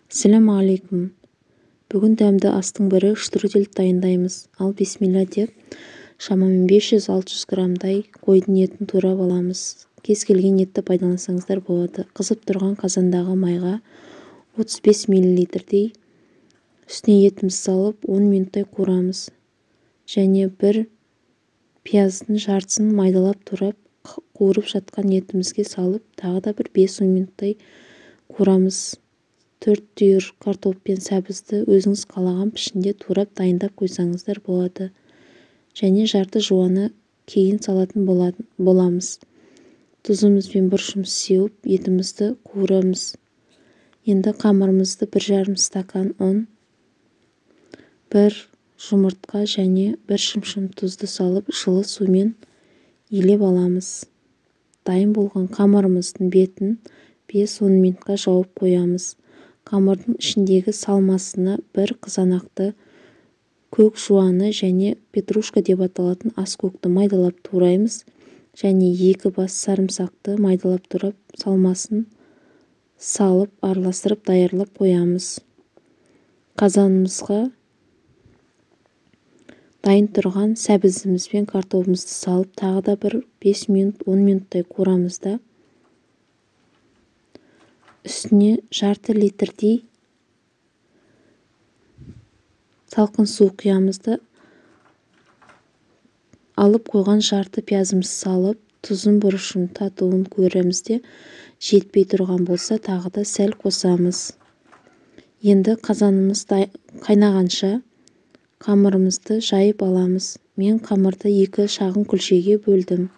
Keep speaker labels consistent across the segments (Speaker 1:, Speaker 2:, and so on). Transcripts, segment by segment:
Speaker 1: Ассаламу алейкум. Бүгін дәмді астың бірі штрудель дайындаймыз. Ал бисмилла деп, шамамен 500-600 грамдай қойдың етін турап аламыз. Кез келген етті пайдалансаңыздар болады. Қызып тұрған қазандағы майға 35 мл-дей үстіне етімізді салып 10 минуттай қуырамыз. Және бір пияздың жартысын майдалап турап қуырып жатқан етімізге салып, тағы да бір 5-10 минуттай қуырамыз. 4 түйір картоп пен сәбізді өзіңіз қалаған пішінде турап дайындап қойсаңыздар болады. Және жарты жуаны кейін салатын боламыз. Тұзымызбен бұрышымыз сеуіп, етімізді қуырамыз. Енді қамырымызды 1,5 стакан ұн, 1 жұмыртқа және 1 шымшым тұзды салып, жылы сумен илеп аламыз. Дайын болған қамырымыздың бетін 5-10 минутқа жауып қоямыз. Қамырдың ішіндегі салмасына 1 қызанақты көк жуаны және петрушка деп аталатын аскөкті майдалап тураймыз. Және 2 бас сарымсақты майдалап турап салмасын салып, араластырып даярлап қоямыз. Қазанымызға дайын тұрған сәбізіміз бен картопымызды салып, тағы да бір 5 минут, 10 минуттай қуырамыз да, үстіне жарты литрдей салқын су құямыз да, алып қойған жарты пиязымызды салып, тұзын бұрышын татуын көреміз де, жетпей тұрған болса тағы да сәл қосамыз. Енді қазанымыз қайнағанша қамырымызды жайып аламыз. Мен қамырды 2 шағын күлшеге бөлдім.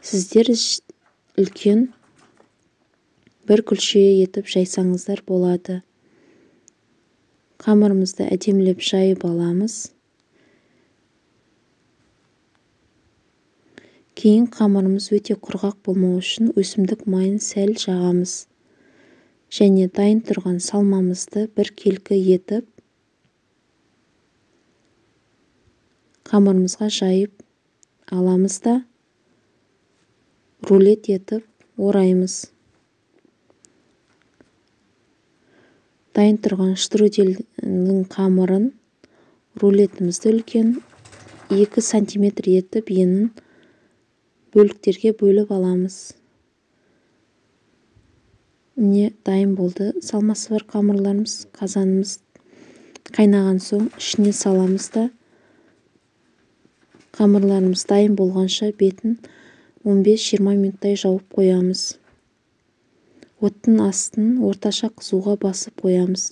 Speaker 1: Сіздер үлкен 1 күлше етіп жайсаңыздар болады. Қамырымызды әдемілеп жайып аламыз. Кейін қамырымыз өте құрғақ болмау үшін өсімдік майын сәл жағамыз. Және дайын тұрған салмамызды 1 келкі етіп, қамырымызға жайып аламыз да, рулет етіп ораймыз. Дайын тұрған штрудельдің қамырын рулетімізді үлкен 2 см етіп енін бөліктерге бөліп аламыз. Міне дайын болды. Салмасы бар қамырларымыз. Қазанымыз қайнаған соң ішіне саламыз да, қамырларымыз дайын болғанша бетін 15-20 минуттай жауып қоямыз. Оттың астын орташа қызуға басып қоямыз.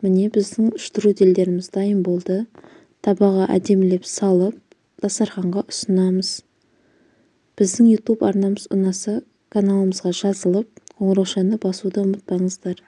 Speaker 1: Міне біздің штрудельдеріміз дайын болды. Табаға әдемілеп салып, дастарханға ұсынамыз. Біздің YouTube арнамыз ұнаса, каналымызға жазылып, қоңыраушаны басуды ұмытпаңыздар.